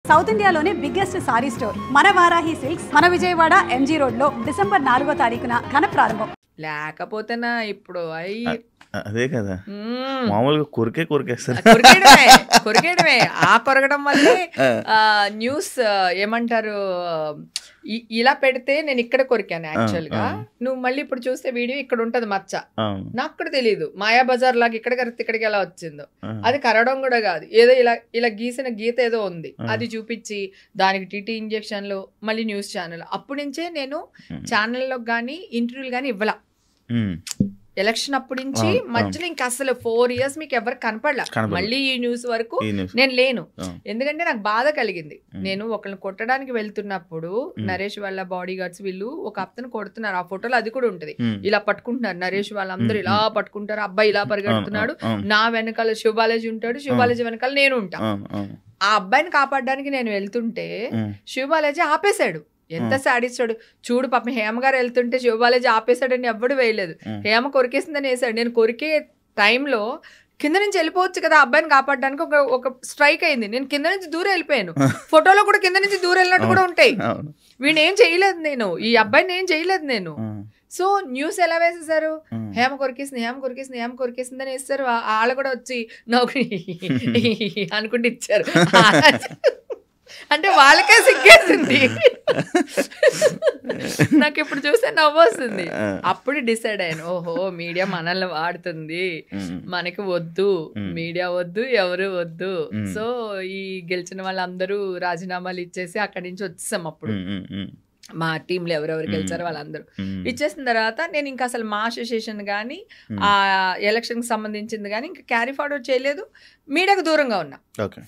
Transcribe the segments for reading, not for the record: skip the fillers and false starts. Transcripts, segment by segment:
South ఇండియాలోనే biggest sorry store మన Varahi silks మన విజయవాడ ఎంజీ రోడ్ లో డిసెంబర్ 4వ తారీఖున ఘన ప్రారంభం. లేకపోతేనా ఇప్పుడు అదే కదా మామూలుగా కొరికేస్తారు. కొరికేయడమే ఆ కొరగడం వల్లే న్యూస్ ఏమంటారు ఇలా పెడితే నేను ఇక్కడ కొరికాను యాక్చువల్ గా. నువ్వు మళ్ళీ ఇప్పుడు చూస్తే వీడియో ఇక్కడ ఉంటది మచ్చ, నాకు కూడా తెలియదు మాయా బజార్ లాగా ఇక్కడ కరెక్ట్ ఇక్కడికి ఎలా వచ్చిందో. అది కరవడం కూడా కాదు, ఏదో ఇలా ఇలా గీసిన గీత ఏదో ఉంది అది చూపించి దానికి టీటీ ఇంజెక్షన్లు మళ్ళీ న్యూస్ ఛానల్. అప్పటి నుంచే నేను ఛానల్లో కానీ ఇంటర్వ్యూలు కానీ ఇవ్వాల. ఎలక్షన్ అప్పటి నుంచి మధ్యలో ఇంకా అసలు 4 years మీకు ఎవరు కనపడలా. మళ్ళీ ఈ న్యూస్ వరకు నేను లేను, ఎందుకంటే నాకు బాధ కలిగింది. నేను ఒకరిని కొట్టడానికి వెళ్తున్నప్పుడు నరేష్ వాళ్ళ బాడీ గార్డ్స్ వీళ్ళు ఒక అతను కొడుతున్నారు, ఆ ఫోటోలో అది కూడా ఉంటది. ఇలా పట్టుకుంటున్నారు నరేష్ వాళ్ళందరూ ఇలా పట్టుకుంటారు, అబ్బాయి ఇలా పరిగెడుతున్నాడు, నా వెనకాల శివబాలాజీ ఉంటాడు, శివబాలాజీ వెనకాల నేను ఉంటా. ఆ అబ్బాయిని కాపాడడానికి నేను వెళ్తుంటే శివబాలాజీ ఆపేశాడు. ఎంత సాడిస్తాడు చూడు. పాపం హేమ గారు వెళ్తుంటే శివబాలాజీ ఆపేశాడని ఎవ్వడు వేయలేదు, హేమ కొరికేసిందని వేసాడు. నేను కొరికే టైంలో కింద నుంచి వెళ్ళిపోవచ్చు కదా అబ్బాయిని కాపాడడానికి ఒక స్ట్రైక్ అయింది. నేను కింద నుంచి దూరం వెళ్ళిపోయాను. ఫోటోలో కూడా కింద నుంచి దూరం వెళ్ళినట్టు కూడా ఉంటాయి. వీడిని ఏం చేయలేదు నేను, ఈ అబ్బాయిని ఏం చేయలేదు నేను. సో న్యూస్ ఎలా వేసేసారు, హేమ కొరికేసింది హేమ కొరికేసింది హేమ కొరికేసిందని వేస్తారు. వాళ్ళు కూడా వచ్చి నవ్వు అనుకుంటే ఇచ్చారు. అంటే వాళ్ళకే సిగ్గేసింది. నాకు ఇప్పుడు చూస్తే నవ్వు వస్తుంది. అప్పుడు డిసైడ్ అయ్యాను, ఓహో మీడియా మనల్ని వాడుతుంది, మనకి వద్దు మీడియా వద్దు ఎవరు వద్దు. సో ఈ గెలిచిన వాళ్ళందరూ రాజీనామాలు ఇచ్చేసి అక్కడి నుంచి వచ్చేసాం. అప్పుడు మా టీంలో ఎవరెవరు గెలిచారో వాళ్ళందరూ ఇచ్చేసిన తర్వాత నేను ఇంకా అసలు మా అసోసియేషన్ కానీ ఆ ఎలక్షన్ కి సంబంధించింది కానీ ఇంకా క్యారీ ఫార్వర్డ్ చేయలేదు. మీడియాకు దూరంగా ఉన్నా,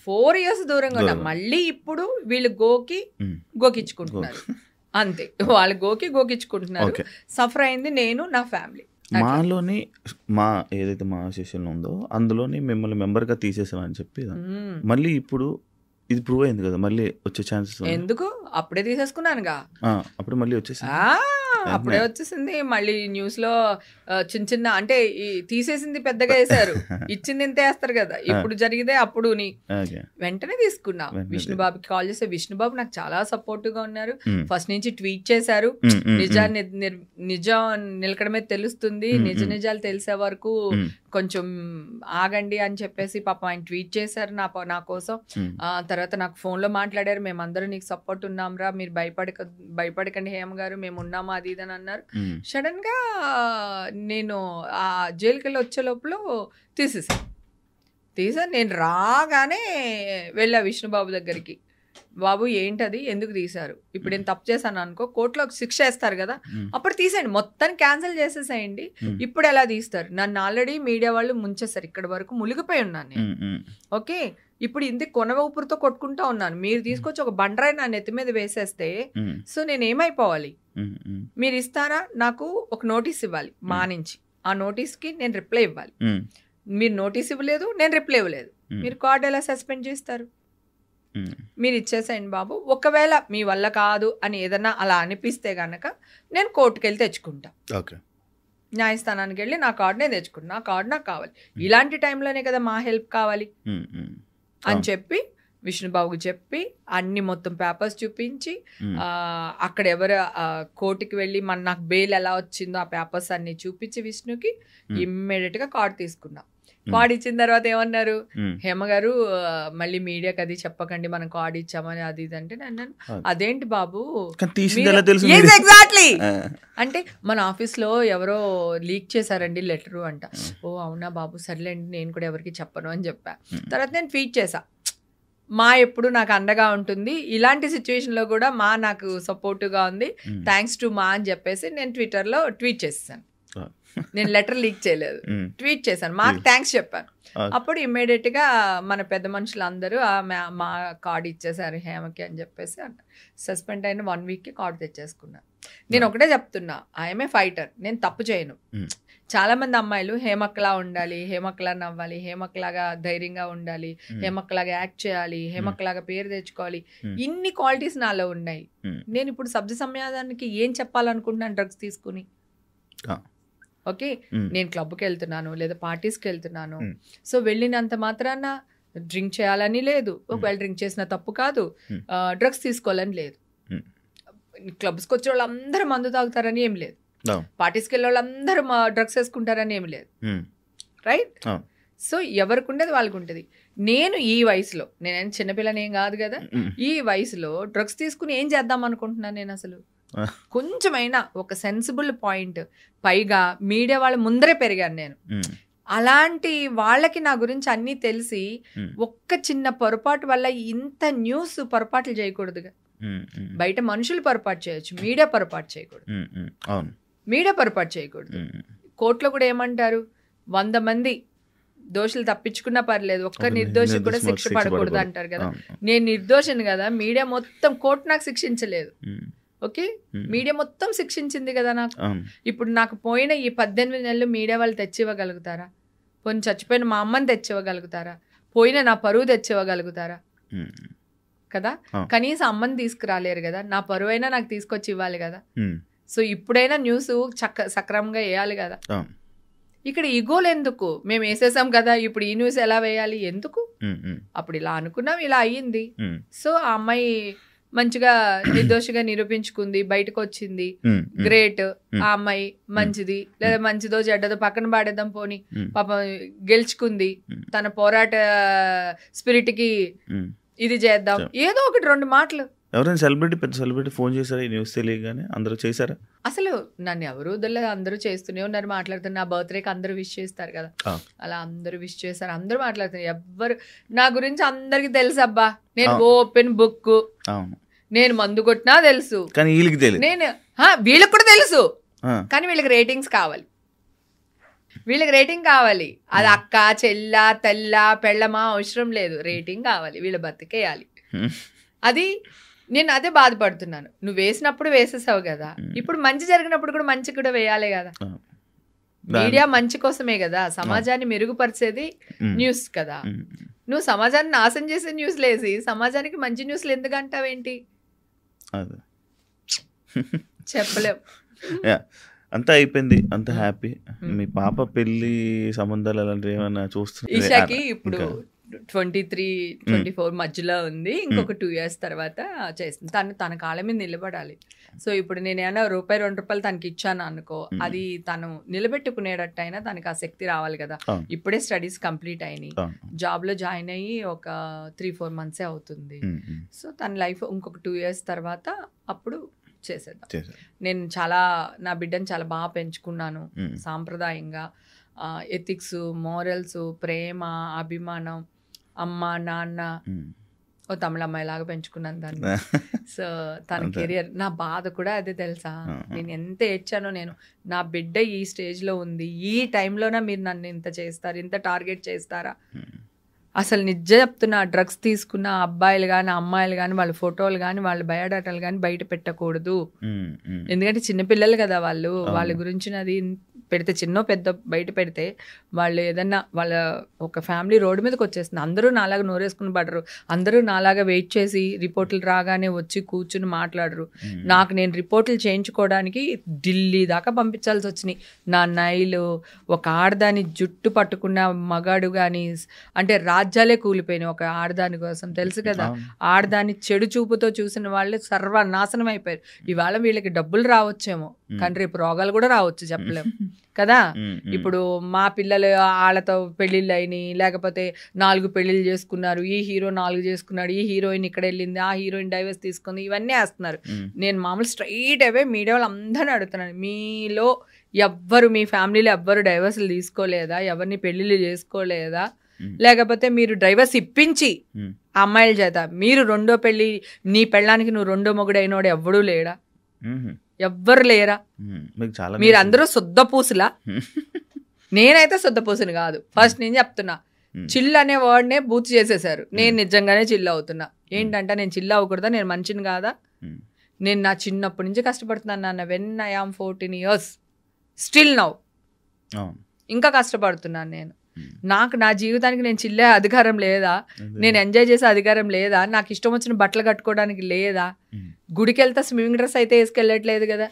4 years దూరంగా ఉన్నా. మళ్ళీ ఇప్పుడు వీళ్ళు గోకిచ్చుకుంటున్నారు అంతే, వాళ్ళు గోకిచ్చుకుంటున్నారు. సఫర్ అయింది నేను నా ఫ్యామిలీ. మాలోని ఏదైతే మా అసోసియేషన్ ఉందో అందులోని మిమ్మల్ని మెంబర్గా తీసేసామని చెప్పి మళ్ళీ ఇప్పుడు ఇది ప్రూవ్ అయింది కదా, మళ్ళీ వచ్చే ఛాన్సెస్ ఎందుకు? అప్పుడే తీసేసుకున్నానుగా, అప్పుడు మళ్ళీ వచ్చేసింది. అప్పుడే వచ్చేసింది. మళ్ళీ న్యూస్ లో చిన్న చిన్న అంటే తీసేసింది పెద్దగా వేసారు, ఇచ్చింది ఇంత వేస్తారు కదా. ఇప్పుడు జరిగితే అప్పుడు వెంటనే తీసుకున్నా. విష్ణుబాబుకి కాల్ చేస్తే విష్ణుబాబు నాకు చాలా సపోర్టివ్ గా ఉన్నారు. ఫస్ట్ నుంచి ట్వీట్ చేశారు, నిజం నిలకడమే తెలుస్తుంది, నిజాలు తెలిసే వరకు కొంచెం ఆగండి అని చెప్పేసి పాపం ఆయన ట్వీట్ చేశారు నా కోసం. తర్వాత నాకు ఫోన్ లో మాట్లాడారు, మేమందరం నీకు సపోర్ట్ ఉన్నాంరా, మీరు భయపడకండి హేమ గారు, మేము ఉన్నామా అది ఇదని అన్నారు. సడన్ గా నేను ఆ జైలుకి వెళ్ళి వచ్చే లోపల తీసా. నేను రాగానే వెళ్ళా విష్ణుబాబు దగ్గరికి. బాబు ఏంటది, ఎందుకు తీశారు, ఇప్పుడు నేను తప్పు చేశాను అనుకో కోర్టులో శిక్ష వేస్తారు కదా, అప్పుడు తీసేయండి, మొత్తం క్యాన్సిల్ చేసేసేయండి. ఇప్పుడు ఎలా తీస్తారు, నన్ను ఆల్రెడీ మీడియా వాళ్ళు ముంచేస్తారు, ఇక్కడ వరకు మునిగిపోయి ఉన్నాను నేను. ఓకే, ఇప్పుడు ఇంత కొన ఊపిరితో కొట్టుకుంటా ఉన్నాను, మీరు తీసుకొచ్చి ఒక బండరాయి నా నెత్తి మీద వేసేస్తే సో నేను ఏమైపోవాలి? మీరు ఇస్తారా, నాకు ఒక నోటీస్ ఇవ్వాలి మా నుంచి, ఆ నోటీస్కి నేను రిప్లై ఇవ్వాలి. మీరు నోటీస్ ఇవ్వలేదు, నేను రిప్లై ఇవ్వలేదు, మీరు కార్డు ఎలా సస్పెండ్ చేస్తారు? మీరు ఇచ్చేసేయండి బాబు. ఒకవేళ మీ వల్ల కాదు అని ఏదన్నా అలా అనిపిస్తే గనక నేను కోర్టుకు వెళ్ళి తెచ్చుకుంటా, న్యాయస్థానానికి వెళ్ళి నా కార్డు నేను తెచ్చుకుంటా, నా కార్డు నాకు కావాలి. ఇలాంటి టైంలోనే కదా మా హెల్ప్ కావాలి అని చెప్పి విష్ణుబాబుకి చెప్పి అన్ని మొత్తం పేపర్స్ చూపించి అక్కడ ఎవరు కోర్టుకి వెళ్ళి నాకు బెయిల్ ఎలా వచ్చిందో ఆ పేపర్స్ అన్ని చూపించి విష్ణుకి ఇమ్మీడియట్ గా కార్డు తీసుకున్నా. కార్డు ఇచ్చిన తర్వాత ఏమన్నారు, హేమ గారు మళ్ళీ మీడియాకి అది చెప్పకండి మనం కార్డు ఇచ్చామని అది ఇది అంటే, అన్నాను అదేంటి బాబు ఎగ్జాక్ట్లీ అంటే మన ఆఫీస్ లో ఎవరో లీక్ చేశారండి లెటరు అంట. ఓ అవునా బాబు సర్లేండి నేను కూడా ఎవరికి చెప్పను అని చెప్పా. తర్వాత నేను ట్వీట్ చేశా, మా ఎప్పుడు నాకు అండగా ఉంటుంది, ఇలాంటి సిచ్యువేషన్ లో కూడా మా నాకు సపోర్టివ్గా ఉంది, థ్యాంక్స్ టు మా అని చెప్పేసి నేను ట్విట్టర్లో ట్వీట్ చేశాను. నేను లెటర్ లీక్ చేయలేదు, ట్వీట్ చేశాను, మాకు థ్యాంక్స్ చెప్పాను. అప్పుడు ఇమ్మీడియట్ గా మన పెద్ద మనుషులు అందరూ మా కార్డు ఇచ్చేసారు హేమకి అని చెప్పేసి అంట. సస్పెండ్ అయిన 1 week కార్డు తెచ్చేసుకున్నా. నేను ఒకటే చెప్తున్నా, ఐఎమ్ ఏ ఫైటర్, నేను తప్పు చేయను. చాలా మంది అమ్మాయిలు హేమక్లా ఉండాలి, హేమక్లా నవ్వాలి, హేమక్లాగా ధైర్యంగా ఉండాలి, హేమక్లాగా యాక్ట్ చేయాలి, హేమక్లాగా పేరు తెచ్చుకోవాలి, ఇన్ని క్వాలిటీస్ నాలో ఉన్నాయి. నేను ఇప్పుడు సబ్జ సమాజానికి ఏం చెప్పాలనుకుంటున్నాను డ్రగ్స్ తీసుకుని? ఓకే, నేను క్లబ్కి వెళ్తున్నాను లేదా పార్టీస్కి వెళ్తున్నాను, సో వెళ్ళినంత మాత్రాన డ్రింక్ చేయాలని లేదు, ఒకవేళ డ్రింక్ చేసిన తప్పు కాదు, డ్రగ్స్ తీసుకోవాలని లేదు, క్లబ్స్కి వచ్చే వాళ్ళు అందరూ మందు తాగుతారని ఏం లేదు, పార్టీస్కి వెళ్ళే వాళ్ళు అందరూ డ్రగ్స్ వేసుకుంటారని ఏమి లేదు, రైట్? సో ఎవరికి ఉండేది వాళ్ళకు ఉంటుంది. నేను ఈ వయసులో, నేను చిన్నపిల్లని ఏం కాదు కదా, ఈ వయసులో డ్రగ్స్ తీసుకుని ఏం చేద్దాం అనుకుంటున్నాను నేను? అసలు కొంచెమైనా ఒక సెన్సిబుల్ పాయింట్, పైగా మీడియా వాళ్ళ ముందరే పెరిగాను నేను. అలాంటి వాళ్ళకి నా గురించి అన్నీ తెలిసి ఒక్క చిన్న పొరపాటు వల్ల ఇంత న్యూస్ పొరపాట్లు చేయకూడదుగా. బయట మనుషులు పొరపాటు చేయొచ్చు, మీడియా పొరపాటు చేయకూడదు. మీడియా పొరపాటు చేయకూడదు. కోర్టులో కూడా ఏమంటారు, 100 మంది దోషులు తప్పించుకున్నా పర్లేదు, ఒక్క నిర్దోషి కూడా శిక్ష పడకూడదు అంటారు కదా. నేను నిర్దోషిని కదా, మీడియా మొత్తం కోర్టు నాకు శిక్షించలేదు. ఓకే, మీడియా మొత్తం శిక్షించింది కదా నాకు. ఇప్పుడు నాకు పోయిన ఈ 18 నెలలు మీడియా వాళ్ళు తెచ్చివ్వగలుగుతారా? పోనీ చచ్చిపోయిన మా అమ్మని తెచ్చివ్వగలుగుతారా? పోయిన నా పరువు తెచ్చివ్వగలుగుతారా? కదా, కనీసం అమ్మని తీసుకురాలేరు కదా, నా పరువు అయినా నాకు తీసుకొచ్చి ఇవ్వాలి కదా. సో ఇప్పుడైనా న్యూస్ సక్రమంగా వేయాలి కదా. ఇక్కడ ఈగోలు ఎందుకు? మేము వేసేసాం కదా, ఇప్పుడు ఈ న్యూస్ ఎలా వేయాలి ఎందుకు? అప్పుడు ఇలా అనుకున్నాం, ఇలా అయ్యింది. సో ఆ అమ్మాయి మంచిగా నిర్దోషిగా నిరూపించుకుంది, బయటకు వచ్చింది, గ్రేట్. ఆ అమ్మాయి మంచిది, లేదా మంచిదో చెడ్డదో పక్కన పాడేద్దాం, పోని పాపం గెలుచుకుంది, తన పోరాట స్పిరిట్ కి ఇది చేద్దాం, ఏదో ఒకటి 2 మాటలు. ఎవరైనా సెలబ్రిటీ, పెద్ద సెలబ్రిటీ ఫోన్ చేశారా ఈ న్యూస్ తెలియగానే? అందరూ చేశారా? అసలు నన్ను ఎవరు వదలలేదు, అందరూ చేస్తూనే ఉన్నారు, మాట్లాడుతున్నారు. నా బర్త్డేకి అందరూ విష్ చేస్తారు కదా, అలా అందరూ విష్ చేస్తారు, అందరూ మాట్లాడుతున్నారు. ఎవ్వరు నా గురించి అందరికి తెలుసు అబ్బా, నేను ఓపెన్ బుక్, నేను మందు కొట్టినా తెలుసు, కానీ వీళ్ళకి తెలియదు. నేను వీళ్ళకి కూడా తెలుసు, కానీ వీళ్ళకి రేటింగ్స్ కావాలి, వీళ్ళకి రేటింగ్ కావాలి. అది అక్క, చెల్ల, తెల్ల, పెళ్ళమా అవసరం లేదు, రేటింగ్ కావాలి, వీళ్ళ బతికేయాలి. అది నేను అదే బాధపడుతున్నాను. నువ్వు వేసినప్పుడు వేసేసావు కదా, ఇప్పుడు మంచి జరిగినప్పుడు కూడా మంచి కూడా వేయాలి కదా. మీడియా మంచి కోసమే కదా, సమాజాన్ని మెరుగుపరిచేది న్యూస్ కదా. నువ్వు సమాజాన్ని నాశనం చేసే న్యూస్ లేసి సమాజానికి మంచి న్యూస్లు ఎందుకు అంటావేంటి? చెప్పలేం. అంతా అయిపోయింది, అంత హ్యాపీ. మీ పాప పెళ్లి సంబంధాలు అలాంటివి ఏమైనా చూస్తున్నా? ఈషాకి ఇప్పుడు 23-24 మధ్యలో ఉంది, ఇంకొక 2 years తర్వాత చేస్తుంది. తన కాళ్ళ మీద నిలబడాలి. సో ఇప్పుడు నేను ఏమైనా ₹1-2 తనకి ఇచ్చాను అనుకో, అది తను నిలబెట్టుకునేటట్టు అయినా తనకి ఆ శక్తి రావాలి కదా. ఇప్పుడే స్టడీస్ కంప్లీట్ అయినాయి, జాబ్ లో జాయిన్ అయ్యి ఒక 3-4 months అవుతుంది. సో తన లైఫ్ ఇంకొక 2 years తర్వాత అప్పుడు చేసేద్దాం. నేను నా బిడ్డను చాలా బాగా పెంచుకున్నాను, సాంప్రదాయంగా, ఎథిక్స్, మోరల్స్, ప్రేమ, అభిమానం, అమ్మ నాన్న, ఓ తమిళ అమ్మాయి లాగా పెంచుకున్నాను దాన్ని. సో తన కెరియర్, నా బాధ కూడా అదే తెలుసా, నేను ఎంత ఏడ్చానో. నేను నా బిడ్డ ఈ స్టేజ్లో ఉంది, ఈ టైంలోనే మీరు నన్ను ఇంత చేస్తారు, ఇంత టార్గెట్ చేస్తారా? అసలు నిజం చెప్తున్నా, డ్రగ్స్ తీసుకున్న అబ్బాయిలు కానీ అమ్మాయిలు కానీ వాళ్ళ ఫోటోలు కానీ వాళ్ళ బయోడాటాలు కానీ బయట పెట్టకూడదు. ఎందుకంటే చిన్నపిల్లలు కదా వాళ్ళు, వాళ్ళ గురించి అది పెడితే చిన్న పెద్ద బయట పెడితే వాళ్ళు ఏదన్నా వాళ్ళ ఒక ఫ్యామిలీ రోడ్డు మీదకి వచ్చేస్తుంది. అందరూ నాలాగా నోరేసుకుని పడరు, అందరూ నాలాగా వెయిట్ చేసి రిపోర్టులు రాగానే వచ్చి కూర్చుని మాట్లాడరు. నేను రిపోర్టులు చేయించుకోవడానికి ఢిల్లీ దాకా పంపించాల్సి వచ్చినాయి. నా నైలు, ఒక ఆడదాని జుట్టు పట్టుకున్న మగాడు కానీ, అంటే రాజ్యాలే కూలిపోయినాయి ఒక ఆడదాని కోసం, తెలుసు కదా. ఆడదాన్ని చెడు చూపుతో చూసిన వాళ్ళే సర్వనాశనం అయిపోయారు. ఇవాళ వీళ్ళకి డబ్బులు రావచ్చేమో, కానీ రేపు రోగాలు కూడా రావచ్చు, చెప్పలేము కదా. ఇప్పుడు మా పిల్లలు వాళ్ళతో పెళ్ళిళ్ళు అయినాయి, లేకపోతే 4 పెళ్ళిళ్ళు చేసుకున్నారు, ఈ హీరో 4 చేసుకున్నాడు, ఈ హీరోయిన్ ఇక్కడ వెళ్ళింది, ఆ హీరోయిన్ డైవర్స్ తీసుకుంది, ఇవన్నీ వేస్తున్నారు. నేను మామూలు స్ట్రైట్ అవే మీడియా వాళ్ళు అందరినీ అడుగుతున్నాను, మీలో ఎవ్వరు, మీ ఫ్యామిలీలో ఎవ్వరు డైవర్స్లు తీసుకోలేదా? ఎవరిని పెళ్ళిళ్ళు చేసుకోలేదా? లేకపోతే మీరు డైవర్స్ ఇప్పించి అమ్మాయిల చేత మీరు 2వ పెళ్ళి, నీ పెళ్ళానికి నువ్వు 2వ మొగుడు అయినోడు ఎవ్వడూ లేడా? ఎవ్వరు లేరా? మీరు అందరూ శుద్ధ పూసులా? నేనైతే శుద్ధ పూసుని కాదు, ఫస్ట్ నేను చెప్తున్నా. చిల్ అనే వర్డ్నే బూత్ చేసేసారు. నేను నిజంగానే చిల్ అవుతున్నా. ఏంటంటే నేను చిల్ అవ్వకూడదా? నేను మనిషిని కాదా? నేను నా చిన్నప్పటి నుంచి కష్టపడుతున్నాను నాన్న. When I am 14 years still now ఇంకా కష్టపడుతున్నాను నేను. నాకు నా జీవితానికి నేను చిల్లే అధికారం లేదా? నేను ఎంజాయ్ చేసే అధికారం లేదా? నాకు ఇష్టం వచ్చిన బట్టలు కట్టుకోవడానికి లేదా? గుడికి వెళ్తా స్విమ్మింగ్ డ్రెస్ అయితే వేసుకెళ్ళట్లేదు కదా,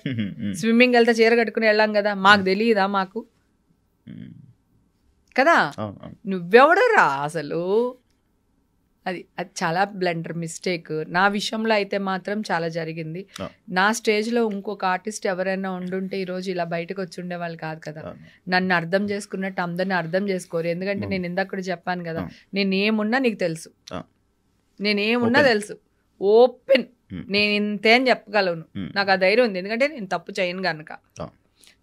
స్విమ్మింగ్ వెళ్తా చీర కట్టుకుని వెళ్ళాం కదా. మాకు తెలియదా? మాకు కదా. నువ్వెవడరా అసలు? అది చాలా బ్లండర్ మిస్టేక్. నా విషయంలో అయితే మాత్రం చాలా జరిగింది. ఆ. నా స్టేజ్లో ఇంకొక ఆర్టిస్ట్ ఎవరైనా ఉండుంటే ఈరోజు ఇలా బయటకు వచ్చి ఉండేవాళ్ళు కాదు కదా. నన్ను అర్థం చేసుకున్నట్టు అందరిని అర్థం చేసుకోరు. ఎందుకంటే నేను ఇందాక కూడా చెప్పాను కదా, నేను ఏమున్నా నీకు తెలుసు, నేను ఏమున్నా తెలుసు, ఓపెన్, నేను ఇంతే అని చెప్పగలను. నాకు ఆ ధైర్యం ఉంది, ఎందుకంటే నేను తప్పు చేయను కనుక.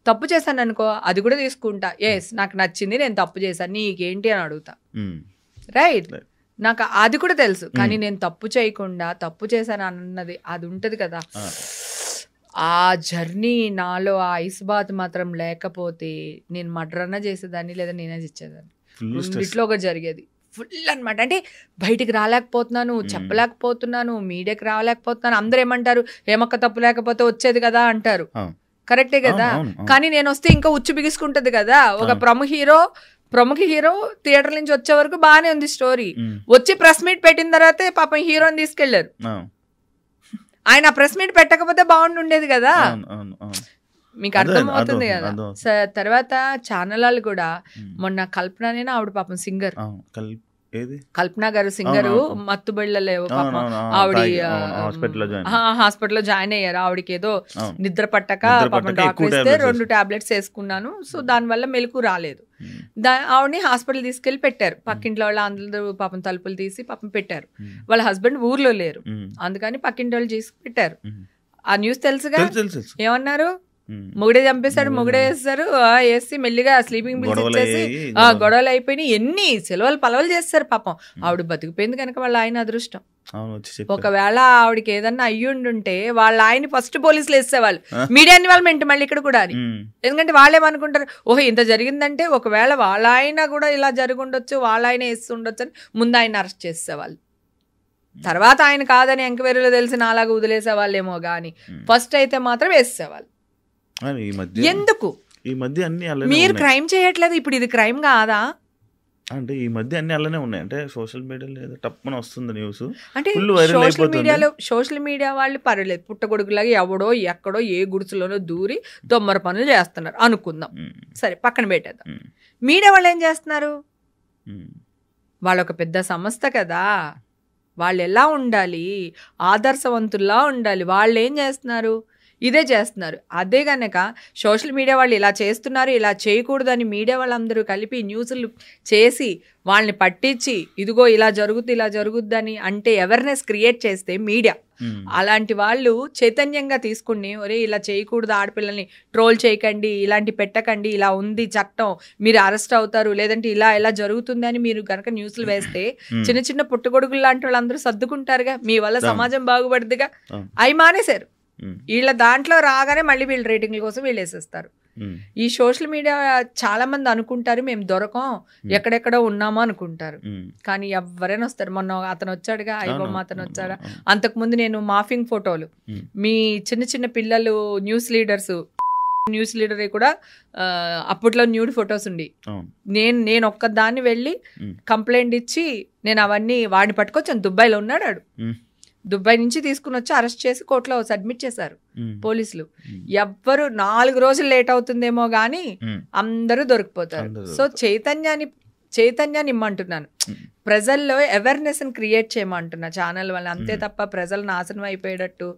తప్పు చేశాను అనుకో, అది కూడా తీసుకుంటా. ఎస్, నాకు నచ్చింది, నేను తప్పు చేశాను, నీకేంటి అని అడుగుతా. రైట్, నాకు అది కూడా తెలుసు. కానీ నేను తప్పు చేయకుండా తప్పు చేశాను అన్నది అది ఉంటది కదా, ఆ జర్నీ నాలో ఆ ఐస్ బాత్ మాత్రం లేకపోతే నేను మర్డరన్నా చేసేదాన్ని, లేదా నేనే ఇచ్చేదాన్ని. రెండిట్లో ఒకటి జరిగేది ఫుల్ అనమాట. అంటే బయటికి రాలేకపోతున్నాను, చెప్పలేకపోతున్నాను, మీడియాకి రాలేకపోతున్నాను. అందరూ ఏమంటారు, ఏమక్క తప్పు లేకపోతే వచ్చేది కదా అంటారు. కరెక్టే కదా. కానీ నేను వస్తే ఇంకా ఉచ్చు బిగుసుకుంటది కదా. ఒక ప్రముఖ హీరో థియేటర్ నుంచి వచ్చే వరకు బాగానే ఉంది స్టోరీ. వచ్చి ప్రెస్ మీట్ పెట్టిన తర్వాతే పాపం హీరోని తీసుకెళ్లారు. ఆయన ప్రెస్ మీట్ పెట్టకపోతే బాగుండుండేది కదా. మీకు అర్థం అవుతుంది కదా. తర్వాత ఛానల్ వాళ్ళు కూడా మొన్న కల్పననేనా, ఆవిడ పాపం సింగర్, కల్పన గారు సింగరు, మత్తుబళ్ళలేవు పాపం ఆవిడ హాస్పిటల్లో జాయిన్ అయ్యారు. ఆవిడకి ఏదో నిద్ర పట్టక పాపం డాక్టర్ ఇస్తే 2 టాబ్లెట్స్ వేసుకున్నాను, సో దానివల్ల మెలకు రాలేదు. ఆవిడని హాస్పిటల్ తీసుకెళ్లి పెట్టారు. పక్కింట్లో వాళ్ళు అందరూ పాపం తలుపులు తీసి పాపం పెట్టారు. వాళ్ళ హస్బెండ్ ఊర్లో లేరు, అందుకని పక్కింటి వాళ్ళు చేసి పెట్టారు. ఆ న్యూస్ తెలుసుగా. ఏమన్నారు, మొగుడే చంపేశాడు, మొగుడే వేస్తారు, వేసి మెల్లిగా స్లీపింగ్ బిల్స్ ఇచ్చేసి గొడవలు అయిపోయినాయి. ఎన్ని సెలవులు పలవలు చేస్తారు పాపం. ఆవిడ బతికిపోయింది కనుక వాళ్ళ ఆయన అదృష్టం. ఒకవేళ ఆవిడకి ఏదన్నా అయ్యుండుంటే వాళ్ళ ఆయన ఫస్ట్ పోలీసులు వేసేవాళ్ళు, మీడియా ఇన్వాల్వ్మెంట్ మళ్ళీ ఇక్కడ కూడా అని. ఎందుకంటే వాళ్ళేమనుకుంటారు, ఓహో ఇంత జరిగిందంటే ఒకవేళ వాళ్ళ ఆయన కూడా ఇలా జరుగుండొచ్చు, వాళ్ళ ఆయన వేస్తుండొచ్చు అని ముందు ఆయన అరెస్ట్ చేసేవాళ్ళు. తర్వాత ఆయన కాదని ఎంక్వైరీలో తెలిసి నాలాగా వదిలేసేవాళ్ళేమో గానీ ఫస్ట్ అయితే మాత్రం వేసేవాళ్ళు. ఎందుకు ఈ మధ్య అన్ని మీరు క్రైమ్ చేయట్లేదు? ఇప్పుడు ఇది క్రైమ్ కాదా? అంటే ఈ మధ్య అన్ని అలానే ఉన్నాయి. అంటే సోషల్ మీడియాలో ఏదో టప్పున వస్తుంది న్యూస్. అంటే సోషల్ మీడియా వాళ్ళు పర్లేదు, పుట్టగొడుగులాగా ఎవడో ఎక్కడో ఏ గుడిసెలోనో దూరి దొమ్మర పనులు చేస్తున్నారు అనుకుందాం, సరే పక్కన పెట్టేద్దాం. మీడియా వాళ్ళు ఏం చేస్తున్నారు? వాళ్ళు ఒక పెద్ద సంస్థ కదా, వాళ్ళు ఎలా ఉండాలి, ఆదర్శవంతుల్లా ఉండాలి. వాళ్ళు ఏం చేస్తున్నారు? ఇదే చేస్తున్నారు. అదే గనక సోషల్ మీడియా వాళ్ళు ఇలా చేస్తున్నారు, ఇలా చేయకూడదని మీడియా వాళ్ళందరూ కలిపి న్యూస్లు చేసి వాళ్ళని పట్టించి ఇదిగో ఇలా జరుగుద్దని అంటే అవేర్నెస్ క్రియేట్ చేస్తే మీడియా, అలాంటి వాళ్ళు చైతన్యంగా తీసుకుని ఒరే ఇలా చేయకూడదు, ఆడపిల్లల్ని ట్రోల్ చేయకండి, ఇలాంటి పెట్టకండి, ఇలా ఉంది చట్టం, మీరు అరెస్ట్ అవుతారు, లేదంటే ఇలా జరుగుతుంది అని మీరు కనుక న్యూస్లు వేస్తే చిన్న చిన్న పుట్టగొడుగులు లాంటి వాళ్ళందరూ సర్దుకుంటారుగా, మీ వల్ల సమాజం బాగుపడుతుందిగా. అవి మానేశారు. వీళ్ళ దాంట్లో రాగానే మళ్ళీ వీళ్ళు రేటింగ్ల కోసం వీళ్ళు వేసేస్తారు. ఈ సోషల్ మీడియా చాలా మంది అనుకుంటారు మేము దొరకం, ఎక్కడెక్కడో ఉన్నామో అనుకుంటారు. కానీ ఎవరైనా వస్తారు. మొన్న అతను వచ్చాడుగా, ఐబొమ్మ అతను వచ్చాడా, అంతకుముందు నేను మాఫింగ్ ఫోటోలు, మీ చిన్న చిన్న పిల్లలు న్యూస్ లీడర్ కూడా అప్పట్లో న్యూడ్ ఫొటోస్ ఉండి నేను ఒక్కదాన్ని వెళ్ళి కంప్లైంట్ ఇచ్చి నేను అవన్నీ వాడిని పట్టుకొచ్చాను. దుబాయ్లో ఉన్నాడు వాడు. దుబాయ్ నుంచి తీసుకుని వచ్చి అరెస్ట్ చేసి కోర్టులో సబ్మిట్ చేశారు పోలీసులు. ఎవ్వరు 4 రోజులు లేట్ అవుతుందేమో గానీ అందరూ దొరికిపోతారు. సో చైతన్యాన్ని ఇమ్మంటున్నాను, ప్రజల్లో అవేర్నెస్ క్రియేట్ చేయమంటున్నా ఛానల్ వల్ల, అంతే తప్ప ప్రజలు నాశనం అయిపోయేటట్టు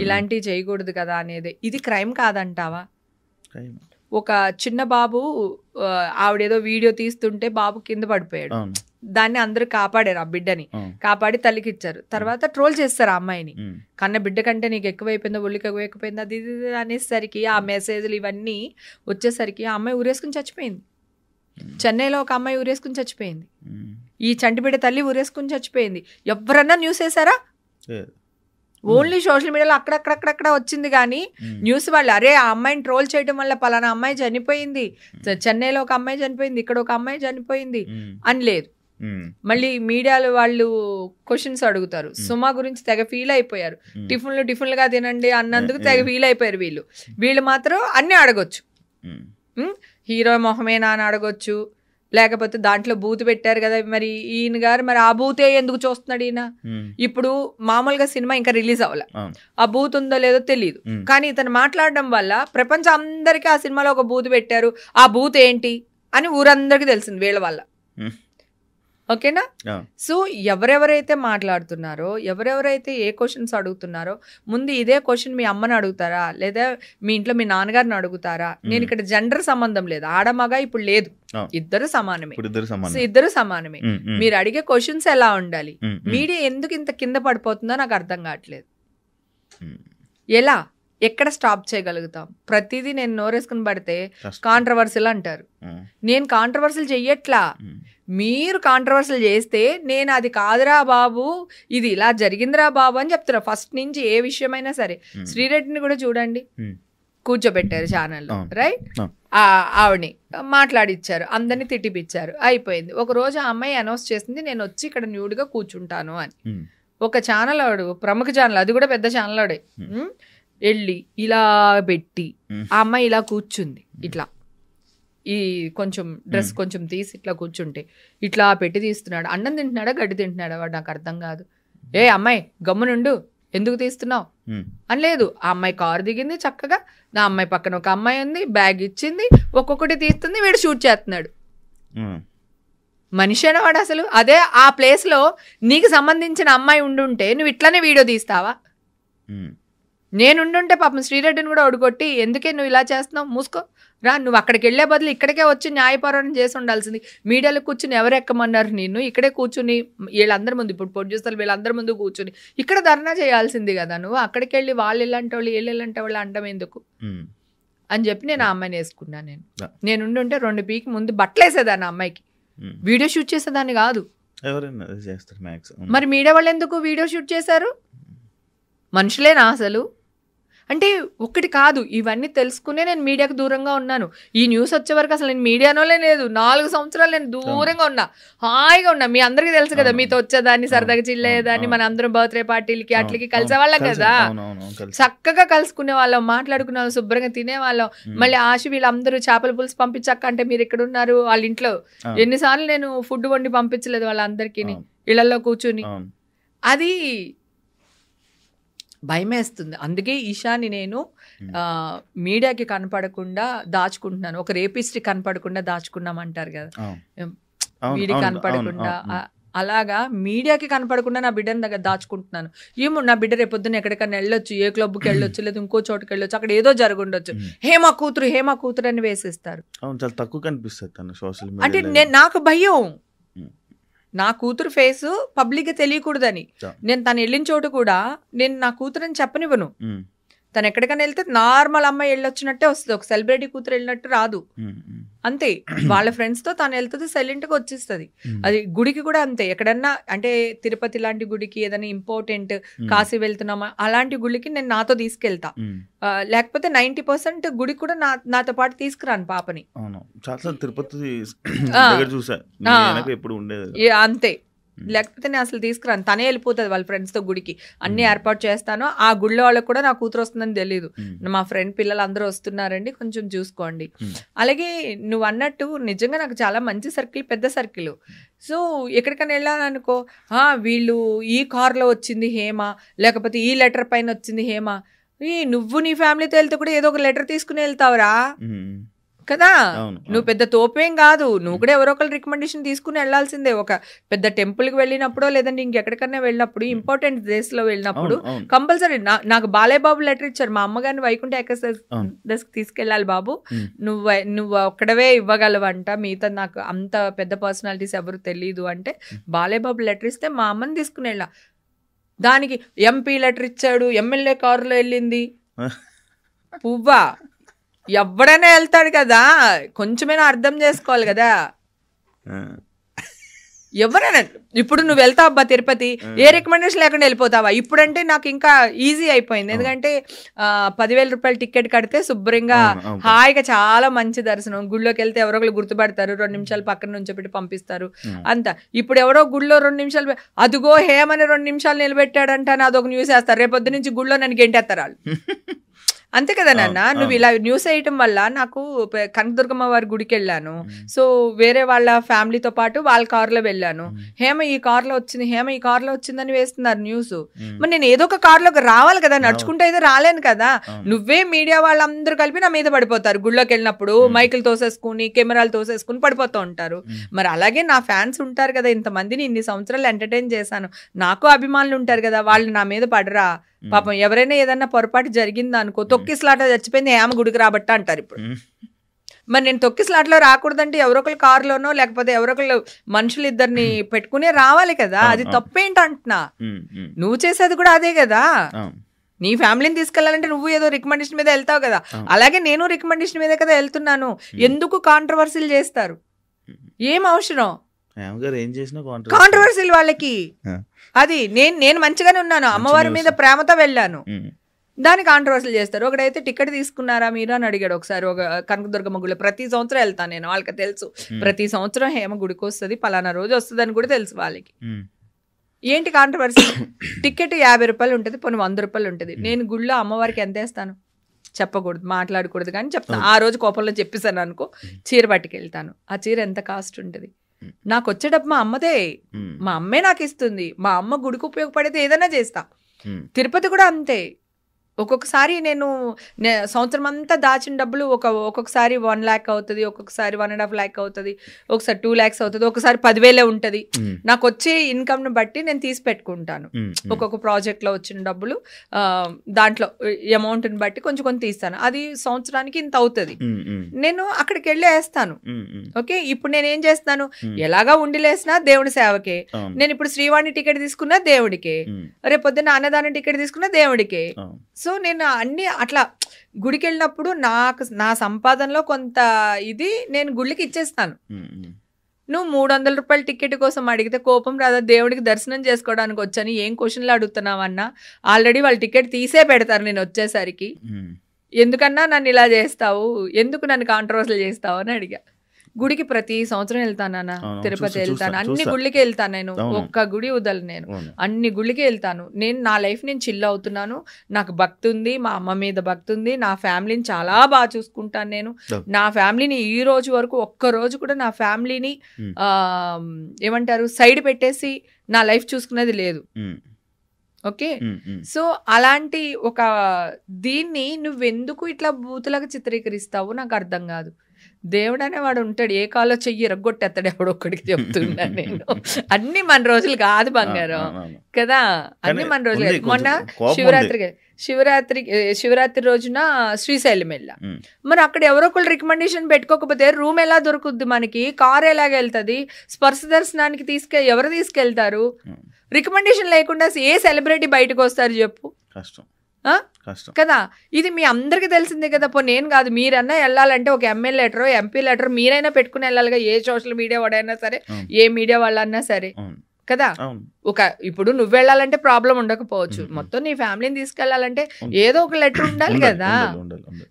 ఇలాంటివి చేయకూడదు కదా అనేది. ఇది క్రైమ్ కాదంటావా? ఒక చిన్న బాబు, ఆవిడేదో వీడియో తీస్తుంటే బాబు కింద పడిపోయాడు, దాన్ని అందరూ కాపాడారు, ఆ బిడ్డని కాపాడి తల్లికిచ్చారు. తర్వాత ట్రోల్ చేస్తారు ఆ అమ్మాయిని, కన్న బిడ్డ కంటే నీకు ఎక్కువైపోయిందా, ఒళ్ళకి ఎక్కువైపోయిందా, అది అనేసరికి ఆ మెసేజ్లు ఇవన్నీ వచ్చేసరికి ఆ అమ్మాయి ఊరేసుకుని చచ్చిపోయింది. చెన్నైలో ఒక అమ్మాయి ఊరేసుకుని చచ్చిపోయింది, ఈ చంటిబిడ్డ తల్లి ఊరేసుకుని చచ్చిపోయింది. ఎవరన్నా న్యూస్ వేసారా? ఓన్లీ సోషల్ మీడియాలో అక్కడక్కడ వచ్చింది కానీ న్యూస్ వాళ్ళు అరే ఆ అమ్మాయిని ట్రోల్ చేయడం వల్ల పలానా అమ్మాయి చనిపోయింది, చెన్నైలో ఒక అమ్మాయి చనిపోయింది, ఇక్కడ ఒక అమ్మాయి చనిపోయింది అని లేదు. మళ్ళీ మీడియాలో వాళ్ళు క్వశ్చన్స్ అడుగుతారు. సుమా గురించి తెగ ఫీల్ అయిపోయారు, టిఫిన్లుగా తినండి అన్నందుకు తెగ ఫీల్ అయిపోయారు. వీళ్ళు మాత్రం అన్నీ అడగొచ్చు, హీరో మొహమేనా అని అడగొచ్చు, లేకపోతే దాంట్లో బూత్ పెట్టారు కదా మరి ఈయన గారు, మరి ఆ బూతే ఎందుకు చూస్తున్నాడు ఈయన? ఇప్పుడు మామూలుగా సినిమా ఇంకా రిలీజ్ అవ్వాల, ఆ బూత్ ఉందో లేదో తెలియదు, కానీ ఇతను మాట్లాడడం వల్ల ప్రపంచం అందరికీ ఆ సినిమాలో ఒక బూత్ పెట్టారు, ఆ బూత్ ఏంటి అని ఊరందరికీ తెలిసింది వీళ్ళ వల్ల. ఓకేనా? Yeah. సో ఎవరెవరైతే మాట్లాడుతున్నారో, ఎవరెవరైతే ఏ క్వశ్చన్స్ అడుగుతున్నారో, ముందు ఇదే క్వశ్చన్ మీ అమ్మని అడుగుతారా, లేదా మీ ఇంట్లో మీ నాన్నగారిని అడుగుతారా? నేను ఇక్కడ జెండర్ సంబంధం లేదు, ఆడమగ ఇప్పుడు లేదు, ఇద్దరు సమానమే. సో ఇద్దరు సమానమే. మీరు అడిగే క్వశ్చన్స్ ఎలా ఉండాలి? మీడియా ఎందుకు ఇంత కింద పడిపోతుందో నాకు అర్థం కావట్లేదు. ఎలా, ఎక్కడ స్టాప్ చేయగలుగుతాం? ప్రతిదీ నేను నోరేసుకుని పడితే కాంట్రవర్సీలు అంటారు. నేను కాంట్రవర్సీలు చెయ్యట్లా, మీరు కాంట్రవర్సీలు చేస్తే నేను అది కాదురా బాబు, ఇది ఇలా జరిగిందిరా బాబు అని చెప్తున్నా. ఫస్ట్ నుంచి ఏ విషయమైనా సరే. శ్రీరెడ్డిని కూడా చూడండి, కూర్చోబెట్టారు ఛానల్లో, రైట్? ఆవిడని మాట్లాడిచ్చారు, అందరినీ తిట్టిపిచ్చారు, అయిపోయింది. ఒక రోజు ఆ అమ్మాయి అనౌన్స్ చేసింది, నేను వచ్చి ఇక్కడ న్యూడ్గా కూర్చుంటాను అని. ఒక ఛానల్ వాడు, ప్రముఖ ఛానల్, అది కూడా పెద్ద ఛానల్ వాడే, వెళ్ళి ఇలా పెట్టి ఆ అమ్మాయి ఇలా కూర్చుంది, ఇట్లా ఈ కొంచెం డ్రెస్ కొంచెం తీసి ఇట్లా కూర్చుంటే ఇట్లా పెట్టి తీస్తున్నాడు. అన్నం తింటున్నాడా గడ్డి తింటున్నాడా వాడు నాకు అర్థం కాదు. ఏ అమ్మాయి గమ్మునుండు, ఎందుకు తీస్తున్నావు అని లేదు. ఆ అమ్మాయి కారు దిగింది చక్కగా, నా అమ్మాయి పక్కన ఒక అమ్మాయి ఉంది, బ్యాగ్ ఇచ్చింది, ఒక్కొక్కటి తీస్తుంది, వీడు షూట్ చేస్తున్నాడు. మనిషి అనేవాడు అసలు. అదే ఆ ప్లేస్లో నీకు సంబంధించిన అమ్మాయి ఉండుంటే నువ్వు ఇట్లానే వీడియో తీస్తావా? నేనుండుంటే పాపం శ్రీరెడ్డిని కూడా ఒడుగొట్టి, ఎందుకే నువ్వు ఇలా చేస్తున్నావు, మూసుకో రా, నువ్వు అక్కడికి వెళ్లే బదులు ఇక్కడికే వచ్చి న్యాయపోరాటం చేసి ఉండాల్సింది. మీడియాలో కూర్చుని ఎవరు ఎక్కమన్నారు నిన్ను? ఇక్కడే కూర్చుని వీళ్ళందరి ముందు, ఇప్పుడు ప్రొడ్యూసర్లు వీళ్ళందరి ముందు కూర్చుని ఇక్కడ ధర్నా చేయాల్సింది కదా. నువ్వు అక్కడికి వెళ్ళి వాళ్ళు ఇలాంటి వాళ్ళు వీళ్ళు ఇలాంటి వాళ్ళు అంటాం ఎందుకు అని చెప్పి నేను ఆ అమ్మాయిని వేసుకున్నాను. నేను ఉండుంటే 2 పీకి ముందు బట్టలు వేసేదాన్ని ఆ అమ్మాయికి, వీడియో షూట్ చేసేదాన్ని కాదు. మరి మీడియా వాళ్ళు ఎందుకు వీడియో షూట్ చేశారు? మనుషులేనా అసలు? అంటే ఒక్కటి కాదు, ఇవన్నీ తెలుసుకునే నేను మీడియాకు దూరంగా ఉన్నాను. ఈ న్యూస్ వచ్చే వరకు అసలు నేను మీడియానోలే లేదు. 4 సంవత్సరాలు నేను దూరంగా ఉన్నా, హాయిగా ఉన్నా. మీ అందరికీ తెలుసు కదా, మీతో వచ్చేదాన్ని, సరదాగా చిల్లేదాన్ని, మన అందరం బర్త్డే పార్టీలకి అట్లకి కలిసేవాళ్ళం కదా, చక్కగా కలుసుకునే వాళ్ళం, మాట్లాడుకునే వాళ్ళం, శుభ్రంగా తినేవాళ్ళం. మళ్ళీ ఆశ వీళ్ళందరూ చేపల పులుసు పంపించక్క అంటే మీరు ఎక్కడ ఉన్నారు? వాళ్ళ ఇంట్లో ఎన్నిసార్లు నేను ఫుడ్ వండి పంపించలేదు వాళ్ళందరికీ, ఇళ్లలో కూర్చుని. అది భయమేస్తుంది. అందుకే ఈశాని నేను మీడియాకి కనపడకుండా దాచుకుంటున్నాను. ఒక రేపిస్ట్కి కనపడకుండా దాచుకున్నామంటారు కదా, వీడికి కనపడకుండా, అలాగా మీడియాకి కనపడకుండా నా బిడ్డని దగ్గర దాచుకుంటున్నాను. ఏమో నా బిడ్డ రేపొద్దున ఎక్కడికైనా వెళ్ళొచ్చు, ఏ క్లబ్కి వెళ్ళొచ్చు, లేదా ఇంకో చోటుకి వెళ్ళొచ్చు, అక్కడ ఏదో జరుగుండొచ్చు, హేమ కూతురు అని వేసేస్తారు. అంటే నాకు భయం, నా కూతురు ఫేస్ పబ్లిక్గా తెలియకూడదని. నేను తను వెళ్ళిన చోటు కూడా నేను నా కూతురు అని చెప్పనివ్వను. తను ఎక్కడికైనా వెళ్తే నార్మల్ అమ్మాయి వెళ్ళొచ్చినట్టే వస్తుంది, ఒక సెలబ్రిటీ కూతురు వెళ్ళినట్టు రాదు. అంతే, వాళ్ళ ఫ్రెండ్స్తో తను వెళ్తుంది, సైలెంట్గా వచ్చేస్తుంది. అది గుడికి కూడా అంతే. ఎక్కడన్నా అంటే తిరుపతి లాంటి గుడికి, ఏదైనా ఇంపార్టెంట్, కాశీ వెళ్తున్నామా అలాంటి గుడికి నేను నాతో తీసుకెళ్తా. లేకపోతే 90% గుడికి కూడా నాతో పాటు తీసుకురాను పాపని. అంతే, లేకపోతే నేను అసలు తీసుకురాను, తనే వెళ్ళిపోతుంది వాళ్ళ ఫ్రెండ్స్తో గుడికి. అన్ని ఏర్పాటు చేస్తాను. ఆ గుళ్ళో వాళ్ళకి కూడా నా కూతురు వస్తుందని తెలియదు. మా ఫ్రెండ్ పిల్లలు అందరూ వస్తున్నారండి, కొంచెం చూసుకోండి. అలాగే నువ్వు అన్నట్టు నిజంగా నాకు చాలా మంచి సర్కిల్, పెద్ద సర్కిల్. సో ఎక్కడికైనా వెళ్ళాలనుకో, వీళ్ళు ఈ కార్లో వచ్చింది హేమ, లేకపోతే ఈ లెటర్ పైన వచ్చింది హేమ. నువ్వు నీ ఫ్యామిలీతో వెళ్తే కూడా ఏదో ఒక లెటర్ తీసుకుని వెళ్తావురా కదా, నువ్వు పెద్ద తోపేం కాదు. నువ్వు కూడా ఎవరో ఒకరు రికమెండేషన్ తీసుకుని వెళ్లాల్సిందే. ఒక పెద్ద టెంపుల్కి వెళ్ళినప్పుడో, లేదంటే ఇంకెక్కడికన్నా వెళ్ళినప్పుడు, ఇంపార్టెంట్ డేస్లో వెళ్ళినప్పుడు కంపల్సరీ. నాకు బాలయ్య బాబు లెటర్ ఇచ్చారు, మా అమ్మగారిని వైకుంఠ ఏకాదశి తీసుకెళ్ళాలి బాబు, నువ్వు ఒక్కడవే ఇవ్వగలవంట, మిగతా నాకు అంత పెద్ద పర్సనాలిటీస్ ఎవరు తెలీదు అంటే బాలయ్య బాబు లెటర్ ఇస్తే మా అమ్మని తీసుకుని వెళ్ళా. దానికి ఎంపీ లెటర్ ఇచ్చాడు, ఎమ్మెల్యే కారులో వెళ్ళింది. పువ్వా, ఎవడైనా వెళ్తాడు కదా, కొంచెమైనా అర్థం చేసుకోవాలి కదా. ఎవరైనా ఇప్పుడు నువ్వు వెళ్తావు అబ్బా తిరుపతి, ఏ రికమెండేషన్ లేకుండా వెళ్ళిపోతావా? ఇప్పుడంటే నాకు ఇంకా ఈజీ అయిపోయింది, ఎందుకంటే 10,000 రూపాయలు టికెట్ కడితే శుభ్రంగా హాయిగా చాలా మంచి దర్శనం. గుళ్ళోకి వెళ్తే ఎవరో ఒకరు గుర్తుపడతారు, 2 నిమిషాలు పక్కన నుంచి పెట్టి పంపిస్తారు అంతా. ఇప్పుడు ఎవరో గుళ్ళో 2 నిమిషాలు, అదిగో హేమని 2 నిమిషాలు నిలబెట్టాడంట అని అదొక న్యూస్ వేస్తారు. రేపొద్దు నుంచి గుళ్ళో నన్ను గెంటేస్తారు వాళ్ళు. అంతే కదా నాన్న, నువ్వు ఇలా న్యూస్ వేయటం వల్ల నాకు కనకదుర్గమ్మ వారి గుడికి వెళ్ళాను. సో వేరే వాళ్ళ ఫ్యామిలీతో పాటు వాళ్ళ కారులో వెళ్ళాను. హేమ ఈ కారులో వచ్చింది, హేమ ఈ కారులో వచ్చిందని వేస్తున్నారు న్యూస్. మరి నేను ఏదో ఒక కారులోకి రావాలి కదా, నడుచుకుంటే అయితే రాలేను కదా. నువ్వే మీడియా వాళ్ళందరూ కలిపి నా మీద పడిపోతారు. గుళ్ళోకి వెళ్ళినప్పుడు మైకులు తోసేసుకుని కెమెరాలు తోసేసుకుని పడిపోతూ ఉంటారు. మరి అలాగే నా ఫ్యాన్స్ ఉంటారు కదా, ఇంతమందిని ఇన్ని సంవత్సరాలు ఎంటర్టైన్ చేశాను, నాకు అభిమానులు ఉంటారు కదా, వాళ్ళు నా మీద పడరా? పాపం ఎవరైనా ఏదన్నా పొరపాటు జరిగిందా అనుకో, తొక్కిసలాట చచ్చిపోయింది హేమ గుడికి రాబట్ట అంటారు ఇప్పుడు. మరి నేను తొక్కిసలాటలో రాకూడదంటే ఎవరో ఒకరు కారులోనో లేకపోతే ఎవరో ఒకరు మనుషులు ఇద్దరిని పెట్టుకునే రావాలి కదా. అది తప్పేంటి అంటున్నా, నువ్వు చేసేది కూడా అదే కదా. నీ ఫ్యామిలీని తీసుకెళ్లాలంటే నువ్వు ఏదో రికమెండేషన్ మీద వెళ్తావు కదా, అలాగే నేను రికమెండేషన్ మీద కదా వెళ్తున్నాను. ఎందుకు కాంట్రవర్సీలు చేస్తారు? ఏం అవసరం కాంట్రవర్సీలు వాళ్ళకి? అది నేను మంచిగానే ఉన్నాను, అమ్మవారి మీద ప్రేమతో వెళ్ళాను, దాని కాంట్రవర్సీలు చేస్తారు. ఒకడైతే టికెట్ తీసుకున్నారా మీరు అని అడిగాడు ఒకసారి ఒక కనకదుర్గమ్మ గుడిలో. ప్రతి సంవత్సరం వెళ్తాను నేను, వాళ్ళకి తెలుసు ప్రతి సంవత్సరం హేమ గుడికి వస్తుంది, పలానా రోజు వస్తుంది అని కూడా తెలుసు వాళ్ళకి. ఏంటి కాంట్రవర్సీ? టికెట్ 50 రూపాయలు ఉంటుంది, పోనీ 100 రూపాయలు ఉంటుంది. నేను గుడిలో అమ్మవారికి ఎంత వేస్తాను చెప్పకూడదు, మాట్లాడకూడదు, కానీ చెప్తాను. ఆ రోజు కోపంలో చెప్పేసాను అనుకో, చీర పట్టుకెళ్తాను. ఆ చీర ఎంత కాస్ట్ ఉంటుంది? నాకు వచ్చేటప్పుడు మా అమ్మదే, మా అమ్మే నాకు ఇస్తుంది. మా అమ్మ గుడికి ఉపయోగపడితే ఏదైనా చేస్తా. తిరుపతి కూడా అంతే. ఒక్కొక్కసారి నేను సంవత్సరం అంతా దాచిన డబ్బులు ఒక్కొక్కసారి 1 lakh అవుతుంది, ఒక్కొక్కసారి 1.5 lakh అవుతుంది, ఒకసారి 2 lakhs అవుతుంది, ఒకసారి 10,000 ఉంటుంది. నాకు వచ్చే ఇన్కమ్ను బట్టి నేను తీసి పెట్టుకుంటాను. ఒక్కొక్క ప్రాజెక్ట్లో వచ్చిన డబ్బులు దాంట్లో అమౌంట్ని బట్టి కొంచెం కొంచెం తీస్తాను. అది సంవత్సరానికి ఇంత అవుతుంది. నేను అక్కడికి వెళ్ళి వేస్తాను. ఓకే, ఇప్పుడు నేను ఏం చేస్తాను, ఎలాగా ఉండిలేసినా దేవుడి సేవకే. నేను ఇప్పుడు శ్రీవాణి టికెట్ తీసుకున్నా దేవుడికే, రేపు పొద్దున్న అన్నదానం టికెట్ తీసుకున్నా దేవుడికే. సో నేను అన్ని అట్లా గుడికి వెళ్ళినప్పుడు నా సంపాదనలో కొంత ఇది నేను గుడికి ఇచ్చేస్తాను. నువ్వు 300 రూపాయల టికెట్ కోసం అడిగితే కోపం రాదా? దేవుడికి దర్శనం చేసుకోవడానికి వచ్చాను, ఏం క్వశ్చన్లు అడుగుతున్నావు అన్నా? ఆల్రెడీ వాళ్ళు టికెట్ తీసే పెడతారు నేను వచ్చేసరికి. ఎందుకన్నా నన్ను ఇలా చేస్తావు, ఎందుకు నన్ను కాంట్రవర్సీలు చేస్తావు అని అడిగా. గుడికి ప్రతి సంవత్సరం వెళ్తాను, తిరుపతి వెళ్తాను, అన్ని గుళ్ళకి వెళ్తాను. నేను ఒక్క గుడి వదలను, నేను అన్ని గుళ్ళకి వెళ్తాను. నేను నా లైఫ్ నేను చిల్ అవుతున్నాను, నాకు భక్తి ఉంది, మా అమ్మ మీద భక్తి ఉంది, నా ఫ్యామిలీని చాలా బాగా చూసుకుంటాను. నేను నా ఫ్యామిలీని ఈ రోజు వరకు ఒక్క రోజు కూడా నా ఫ్యామిలీని ఏమంటారు సైడ్ పెట్టేసి నా లైఫ్ చూసుకునేది లేదు. ఓకే, సో అలాంటి ఒక దీన్ని నువ్వెందుకు ఇట్లా బూతులాగా చిత్రీకరిస్తావు నాకు అర్థం కాదు. దేవుడు అనేవాడు ఉంటాడు, ఏ కాలో చెయ్యి రగ్గొట్టేస్తాడు ఎవడు ఒక్కడికి చెప్తున్నా నేను. అన్ని మన రోజులు కాదు బంగారం కదా, అన్ని మన రోజులు. మొన్న శివరాత్రి రోజున శ్రీశైలం వెళ్ళా. మరి అక్కడ ఎవరో ఒకళ్ళు రికమెండేషన్ పెట్టుకోకపోతే రూమ్ ఎలా దొరుకుద్ది మనకి, కార్ ఎలాగ వెళ్తుంది, స్పర్శ దర్శనానికి ఎవరు తీసుకెళ్తారు? రికమెండేషన్ లేకుండా ఏ సెలబ్రిటీ బయటకు వస్తారు చెప్పు? కష్టం కదా. ఇది మీ అందరికి తెలిసిందే కదా. నేను కాదు, మీరన్నా వెళ్ళాలంటే ఒక ఎమ్మెల్యే లెటర్, ఎంపీ లెటర్ మీరైనా పెట్టుకుని వెళ్ళాలిగా, ఏ సోషల్ మీడియా వాడైనా సరే, ఏ మీడియా వాళ్ళన్నా సరే కదా. ఇప్పుడు నువ్వు వెళ్ళాలంటే ప్రాబ్లం ఉండకపోవచ్చు, మొత్తం నీ ఫ్యామిలీని తీసుకెళ్లాలంటే ఏదో ఒక లెటర్ ఉండాలి కదా.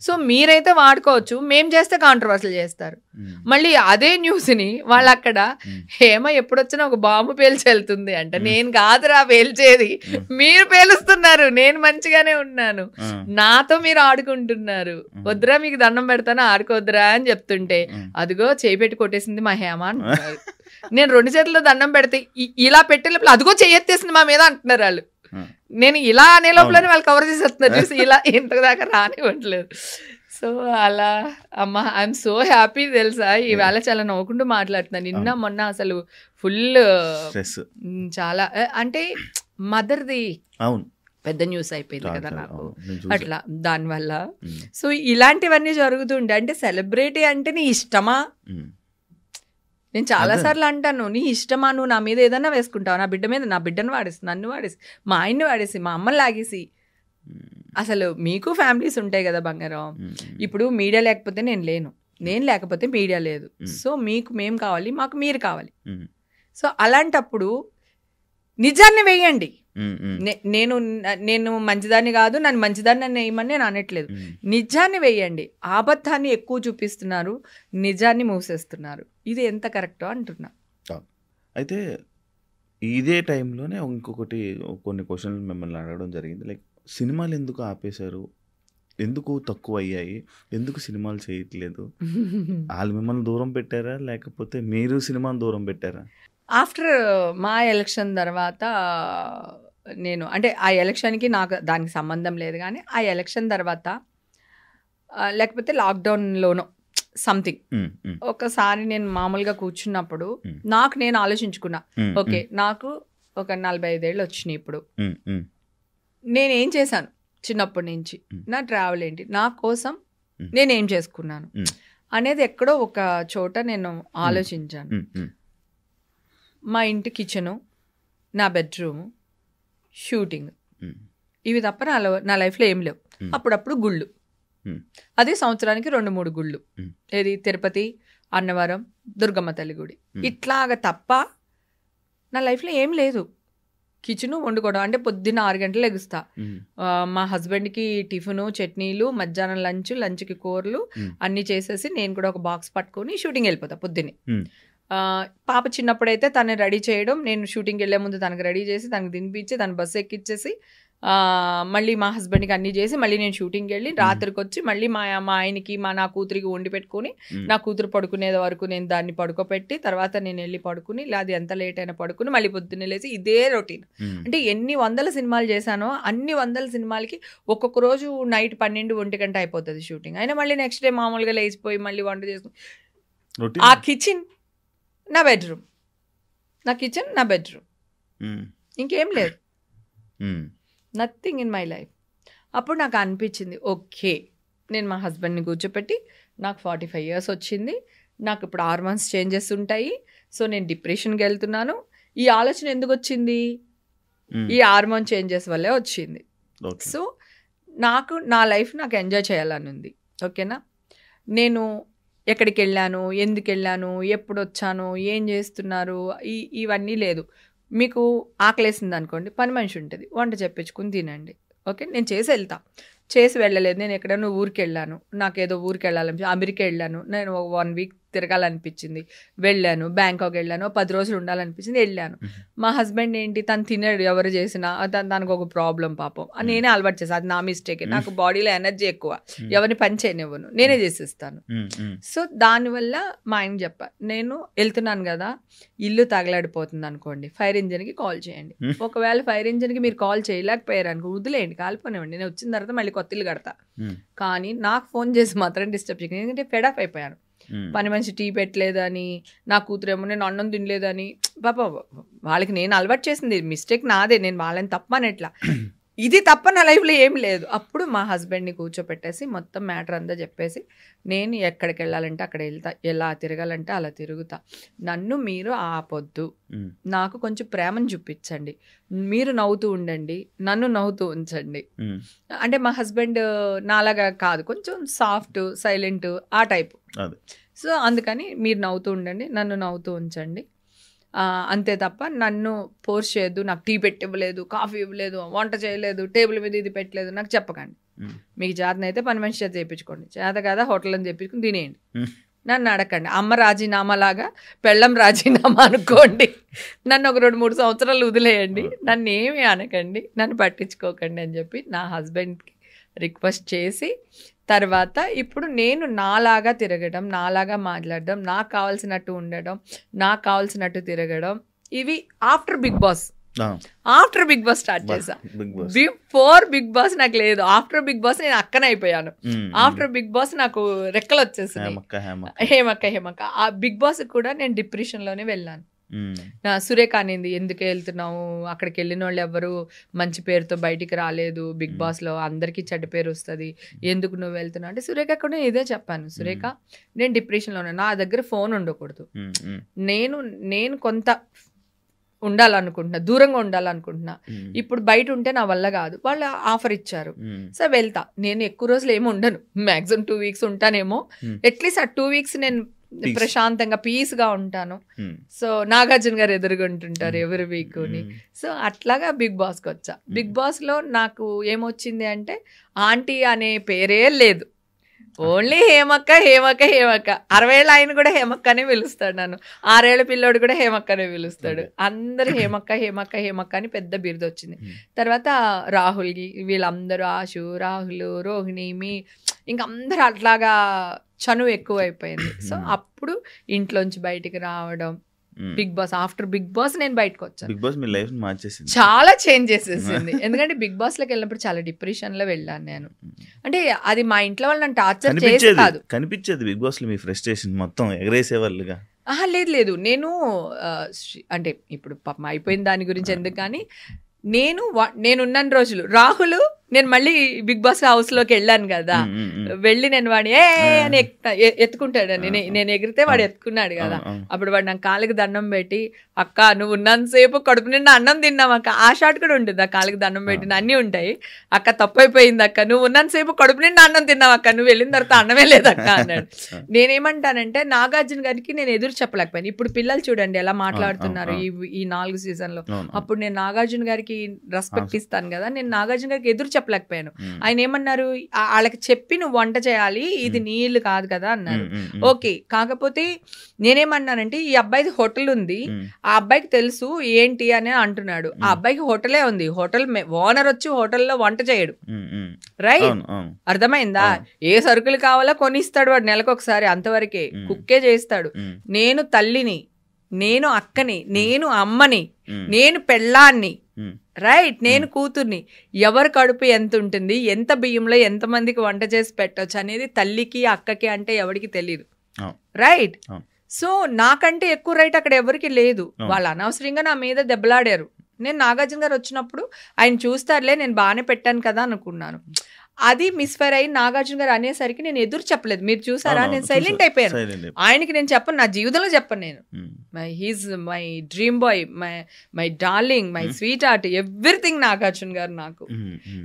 సో మీరైతే వాడుకోవచ్చు, మేం చేస్తే కాంట్రవర్సీలు చేస్తారు. మళ్ళీ అదే న్యూస్ ని వాళ్ళు అక్కడ హేమ ఎప్పుడొచ్చినా ఒక బాంబు పేల్చి వెళ్తుంది అంట. నేను కాదురా పేల్చేది, మీరు పేలుస్తున్నారు, నేను మంచిగానే ఉన్నాను, నాతో మీరు ఆడుకుంటున్నారు, వద్దురా మీకు దండం పెడతాను ఆడుకోద్దురా అని చెప్తుంటే అదిగో చేయి పెట్టి కొట్టేసింది మా హేమ అంటున్నారు. నేను 2 చేతుల్లో దండం పెడితే ఇలా పెట్టే లోపల అదిగో చెయ్యెత్తేసింది మా మీద అంటున్నారు వాళ్ళు. నేను ఇలా అనే లోపలనే వాళ్ళు కవర్ చేసేస్తున్నారు చూసి, ఇలా ఇంతదాకా రానివ్వట్లేదు. సో అలా అమ్మ ఐఎమ్ సో హ్యాపీ తెలుసా, ఈవేళ చాలా నవ్వుకుంటూ మాట్లాడుతున్నాను. నిన్న మొన్న అసలు ఫుల్ చాలా అంటే మదర్ది పెద్ద న్యూస్ అయిపోయింది కదా నాకు అట్లా దానివల్ల. సో ఇలాంటివన్నీ జరుగుతుండే. అంటే సెలబ్రిటీ అంటే నీ ఇష్టమా? నేను చాలా సార్లు అంటాను, నీ ఇష్టమా, నువ్వు నా మీద ఏదైనా వేసుకుంటావు, నా బిడ్డ మీద, నా బిడ్డను వాడేసి, నన్ను వాడేసి, మా ఆయన్ని వాడేసి, మా అమ్మని లాగేసి. అసలు మీకు ఫ్యామిలీస్ ఉంటాయి కదా బంగారం. ఇప్పుడు మీడియా లేకపోతే నేను లేను, నేను లేకపోతే మీడియా లేదు. సో మీకు మేము కావాలి, మాకు మీరు కావాలి. సో అలాంటప్పుడు నిజాన్ని వేయండి. నేను మంచిదాన్ని కాదు, నన్ను మంచిదాన్ని నన్ను వేయమని నేను అనట్లేదు. నిజాన్ని వేయండి. అబద్ధాన్ని ఎక్కువ చూపిస్తున్నారు, నిజాన్ని మూసేస్తున్నారు. ఇది ఎంత కరెక్టో అంటున్నా. అయితే ఇదే టైంలోనే ఇంకొకటి కొన్ని క్వశ్చన్లు మిమ్మల్ని అడగడం జరిగింది. లైక్ సినిమాలు ఎందుకు ఆపేశారు, ఎందుకు తక్కువ అయ్యాయి, ఎందుకు సినిమాలు చేయట్లేదు? వాళ్ళు మిమ్మల్ని దూరం పెట్టారా లేకపోతే మీరు సినిమాని దూరం పెట్టారా? ఆఫ్టర్ మా ఎలక్షన్ తర్వాత నేను అంటే ఆ ఎలక్షన్కి నాకు దానికి సంబంధం లేదు, కానీ ఆ ఎలక్షన్ తర్వాత లేకపోతే లాక్డౌన్లోనో సంథింగ్ ఒకసారి నేను మామూలుగా కూర్చున్నప్పుడు నాకు నేను ఆలోచించుకున్నా, ఓకే నాకు ఒక 45 ఏళ్ళు వచ్చినాయి, ఇప్పుడు నేనేం చేశాను చిన్నప్పటి నుంచి, నా ట్రావెల్ ఏంటి, నా కోసం నేనేం చేసుకున్నాను అనేది ఎక్కడో ఒక చోట నేను ఆలోచించాను. మా ఇంటి కిచెను, నా బెడ్రూము, షూటింగ్, ఇవి తప్ప నా లైఫ్లో ఏం లేవు. అప్పుడప్పుడు గుళ్ళు, అదే సంవత్సరానికి 2-3 గుళ్ళు, ఏది తిరుపతి, అన్నవరం, దుర్గమ్మ తల్లి గుడి, ఇట్లాగా తప్ప నా లైఫ్లో ఏం లేదు. కిచెను వండుకోవడం అంటే పొద్దున్న 6 గంటలు లెగుస్తా, మా హస్బెండ్కి టిఫిను, చట్నీలు, మధ్యాహ్నం లంచ్కి కూరలు అన్నీ చేసేసి నేను కూడా ఒక బాక్స్ పట్టుకొని షూటింగ్ వెళ్ళిపోతా పొద్దున్నే. పాప చిన్నప్పుడైతే తను రెడీ చేయడం, నేను షూటింగ్కి వెళ్ళే ముందు తనకు రెడీ చేసి తనకు తినిపించి తను బస్సు ఎక్కిచ్చేసి మళ్ళీ మా హస్బెండ్కి అన్నీ చేసి మళ్ళీ నేను షూటింగ్కి వెళ్ళి రాత్రికి వచ్చి మళ్ళీ మా ఆయనకి నా కూతురికి వండి పెట్టుకుని నా కూతురు పడుకునేది వరకు నేను దాన్ని పడుకోపెట్టి తర్వాత నేను వెళ్ళి పడుకుని, లేదా ఎంత లేట్ అయినా పడుకుని మళ్ళీ పొద్దున్నే లేసి ఇదే రొటీన్. అంటే ఎన్ని 100 సినిమాలు చేశానో అన్ని 100 సినిమాలకి ఒక్కొక్క రోజు నైట్ 12-1 గంట అయిపోతుంది షూటింగ్. అయినా మళ్ళీ నెక్స్ట్ డే మామూలుగా లేచిపోయి మళ్ళీ వంట చేసుకుని ఆ కిచెన్ నా బెడ్రూమ్, నా కిచెన్ నా బెడ్రూమ్, ఇంకేం లేదు, నథింగ్ ఇన్ మై లైఫ్. అప్పుడు నాకు అనిపించింది, ఓకే నేను మా హస్బెండ్ని కూర్చోపెట్టి, నాకు 45 years వచ్చింది, నాకు ఇప్పుడు హార్మోన్స్ చేంజెస్ ఉంటాయి, సో నేను డిప్రెషన్కి వెళ్తున్నాను. ఈ ఆలోచన ఎందుకు వచ్చింది? ఈ హార్మోన్ చేంజెస్ వల్లే వచ్చింది. సో నా లైఫ్ నాకు ఎంజాయ్ చేయాలని ఉంది, ఓకేనా. నేను ఎక్కడికి వెళ్ళాను, ఎందుకు వెళ్ళాను, ఎప్పుడు వచ్చాను, ఏం చేస్తున్నారు, ఇవన్నీ లేదు. మీకు ఆకలేసింది అనుకోండి, పని మనిషి ఉంటుంది, వంట చెప్పించుకుని తినండి, ఓకే. నేను చేసి వెళ్తా, చేసి వెళ్ళలేదు. నేను ఎక్కడైనా ఊరికి వెళ్ళాను, నాకేదో ఊరికి వెళ్ళాలనిపించింది, అమెరికా వెళ్ళాను, నేను 1 week తిరగాలనిపించింది, వెళ్ళాను. బ్యాంకాక్ వెళ్ళాను, 10 రోజులు ఉండాలనిపించింది, వెళ్ళాను. మా హస్బెండ్ ఏంటి, తను తినడు, ఎవరు చేసినా దానికి ఒక ప్రాబ్లం పాపం, నేనే అలవాటు చేసాను, అది నా మిస్టేక్. నాకు బాడీలో ఎనర్జీ ఎక్కువ, ఎవరిని పని చేయనివ్వను, నేనే చేసిస్తాను. సో దానివల్ల మా ఆయన చెప్పా, నేను వెళ్తున్నాను కదా, ఇల్లు తగలాడిపోతుంది అనుకోండి, ఫైర్ ఇంజిన్కి కాల్ చేయండి. ఒకవేళ ఫైర్ ఇంజిన్కి మీరు కాల్ చేయలేకపోయారు అనుకో, వదిలేయండి, కాలిపోనివ్వండి, నేను వచ్చిన తర్వాత మళ్ళీ కొత్త ఇల్లు కడతా. కానీ నాకు ఫోన్ చేసి మాత్రం డిస్టర్బ్ చేయకండి, ఎందుకంటే ఫెడప్ అయిపోయాను. పని మనిషి టీ పెట్టలేదని, నా కూతురేమో నేను అన్నం తినలేదని, పాప వాళ్ళకి నేను అలవాటు చేసింది మిస్టేక్ నాదే, నేను వాళ్ళని తప్పనట్లా, ఇది తప్ప నా లైఫ్లో ఏం లేదు. అప్పుడు మా హస్బెండ్ని కూర్చోపెట్టేసి మొత్తం మ్యాటర్ అంతా చెప్పేసి, నేను ఎక్కడికి వెళ్ళాలంటే అక్కడ వెళ్తా, ఎలా తిరగాలంటే అలా తిరుగుతా, నన్ను మీరు ఆపొద్దు, నాకు కొంచెం ప్రేమను చూపించండి, మీరు నవ్వుతూ ఉండండి, నన్ను నవ్వుతూ ఉంచండి. అంటే మా హస్బెండ్ నాలాగా కాదు, కొంచెం సాఫ్ట్, సైలెంట్ ఆ టైపు. సో అందుకని మీరు నవ్వుతూ ఉండండి, నన్ను నవ్వుతూ ఉంచండి, అంతే తప్ప నన్ను ఫోర్స్ చేయొద్దు, నాకు టీ పెట్టి ఇవ్వలేదు, కాఫీ ఇవ్వలేదు, వంట చేయలేదు, టేబుల్ మీద ఇది పెట్టలేదు నాకు చెప్పకండి. మీకు చేతనైతే పని మనిషి చేత చేయించుకోండి, చేత కదా హోటల్ అని చెప్పించుకుని తినేయండి, నన్ను అడగండి. అమ్మ రాజీనామా లాగా పెళ్ళం రాజీనామా అనుకోండి, నన్ను ఒక 2-3 సంవత్సరాలు వదిలేయండి, నన్ను ఏమీ అనకండి, నన్ను పట్టించుకోకండి అని చెప్పి నా హస్బెండ్కి రిక్వెస్ట్ చేసి, తర్వాత ఇప్పుడు నేను నాలాగా తిరగడం, నాలాగా మాట్లాడడం, నాకు కావాల్సినట్టు ఉండడం, నాకు కావాల్సినట్టు తిరగడం, ఇవి ఆఫ్టర్ బిగ్ బాస్ స్టార్ట్ చేశా. బిఫోర్ బిగ్ బాస్ నాకు లేదు, ఆఫ్టర్ బిగ్ బాస్ నేను అక్కనైపోయాను. ఆఫ్టర్ బిగ్ బాస్ నాకు రెక్కలు వచ్చేసింది, హేమక్క. ఆ బిగ్ బాస్ కూడా నేను డిప్రెషన్లోనే వెళ్ళాను. సురేఖ అనింది, ఎందుకు వెళ్తున్నావు, అక్కడికి వెళ్ళిన వాళ్ళు ఎవరు మంచి పేరుతో బయటికి రాలేదు, బిగ్ బాస్లో అందరికీ చెడ్డ పేరు వస్తుంది, ఎందుకు నువ్వు వెళ్తున్నావు అంటే, సురేఖ కూడా ఇదే చెప్పాను, సురేఖ నేను డిప్రెషన్లో ఉన్నాను, నా దగ్గర ఫోన్ ఉండకూడదు, నేను కొంత ఉండాలనుకుంటున్నా, దూరంగా ఉండాలనుకుంటున్నా, ఇప్పుడు బయట ఉంటే నా వల్ల కాదు, వాళ్ళు ఆఫర్ ఇచ్చారు, సో వెళ్తా. నేను ఎక్కువ రోజులు ఏమి ఉండను, మ్యాక్సిమం 2 weeks ఉంటానేమో, అట్లీస్ట్ ఆ 2 weeks నేను ప్రశాంతంగా పీస్గా ఉంటాను. సో నాగార్జున గారు ఎదురుగుంటుంటారు ఎవరి వీక్ని. సో అట్లాగా బిగ్ బాస్కి వచ్చా. బిగ్ బాస్లో నాకు ఏమొచ్చింది అంటే, ఆంటీ అనే పేరే లేదు, ఓన్లీ హేమక్క హేమక్క హేమక్క. 60 ఏళ్ళ ఆయన కూడా హేమక్క అనే పిలుస్తాడు నన్ను, 6 ఏళ్ళ పిల్లోడు కూడా హేమక్క అనే పిలుస్తాడు. అందరూ హేమక్క హేమక్క హేమక్క అని పెద్ద బిరుదు వచ్చింది. తర్వాత రాహుల్ వీళ్ళందరూ ఆశు, రాహుల్, రోహిణి, ఇంకా అందరూ అట్లాగా చనువు ఎక్కువ అయిపోయింది. సో అప్పుడు ఇంట్లోంచి బయటికి రావడం, big boss, after big boss నేను బయటకు వచ్చాను. బిగ్ బాస్ మీ లైఫ్ మార్చేసింది, చాలా చేంజ్ చేసేసింది. ఎందుకంటే బిగ్ బాస్ లోకి వెళ్ళినప్పుడు చాలా డిప్రెషన్ లో వెళ్ళాను నేను. అంటే అది మా ఇంట్లో వాళ్ళు నన్ను టార్చర్ చేసి కాదు, కనిపించేది బిగ్ బాస్ లో మీ ఫ్రస్ట్రేషన్ మొత్తం ఎగరేసే వాళ్ళుగా. లేదు నేను అంటే ఇప్పుడు పాపం అయిపోయిన దాని గురించి ఎందుకు, కానీ నేనున్న రోజులు రాహుల్ నేను మళ్ళీ బిగ్ బాస్ హౌస్ లోకి వెళ్ళాను కదా, వెళ్ళి నేను వాడు అని ఎత్తుకుంటాడు, నేను ఎగిరితే వాడు ఎత్తుకున్నాడు కదా. అప్పుడు వాడు నాకు కాళ్ళకి దండం పెట్టి, అక్క నువ్వు ఉన్నంతసేపు కడుపు నిండా అన్నం తిన్నావు అక్క, ఆ షాట్ కూడా ఉంటుంది, ఆ కాళ్ళకి దండం పెట్టిన అన్నీ ఉంటాయి. అక్క తప్పైపోయింది అక్క, నువ్వు ఉన్నంతసేపు కడుపు నిండా అన్నం తిన్నావు అక్క, నువ్వు వెళ్ళిన తర్వాత అన్నమే లేదక్క అన్నాడు. నేనేమంటానంటే నాగార్జున గారికి నేను ఎదురు చెప్పలేకపోయాను. ఇప్పుడు పిల్లలు చూడండి ఎలా మాట్లాడుతున్నారు ఈ 4 సీజన్లో. అప్పుడు నేను నాగార్జున గారికి రెస్పెక్ట్ ఇస్తాను కదా, నేను నాగార్జున గారికి ఎదురు చెప్పలేకపోయాను. ఆయన ఏమన్నారు, వాళ్ళకి చెప్పి నువ్వు వంట చేయాలి, ఇది నీళ్ళు కాదు కదా అన్నారు. ఓకే, కాకపోతే నేనేమన్నానంటే ఈ అబ్బాయిది హోటల్ ఉంది, ఆ అబ్బాయికి తెలుసు ఏంటి అని అంటున్నాడు. ఆ అబ్బాయికి హోటలే ఉంది, హోటల్ ఓనర్ వచ్చి హోటల్లో వంట చేయడు, రైట్? అర్థమైందా? ఏ సరుకులు కావాలో కొనిస్తాడు వాడు నెలకొకసారి, అంతవరకే. కుక్కే చేస్తాడు. నేను తల్లిని, నేను అక్కని, నేను అమ్మని, నేను పెళ్ళాన్ని, రైట్? నేను కూతుర్ని. ఎవరి కడుపు ఎంత ఉంటుంది, ఎంత బియ్యంలో ఎంతమందికి వంట చేసి పెట్టవచ్చు అనేది తల్లికి అక్కకి అంటే ఎవరికి తెలియదు, రైట్? సో నాకంటే ఎక్కువ రైట్ అక్కడ ఎవరికి లేదు. వాళ్ళు అనవసరంగా నా మీద దెబ్బలాడారు. నేను నాగార్జున గారు వచ్చినప్పుడు ఆయన చూస్తారులే నేను బాగానే పెట్టాను కదా అనుకున్నాను. అది మిస్ఫైర్ అయ్యి నాగార్జున గారు అనేసరికి నేను ఎదురు చెప్పలేదు. మీరు చూసారా, నేను సైలెంట్ అయిపోయాను. ఆయనకి నేను చెప్పను, నా జీవితంలో చెప్పను నేను. He's my dream boy, my darling, my sweet heart, everything Nagarjuna garu నాకు.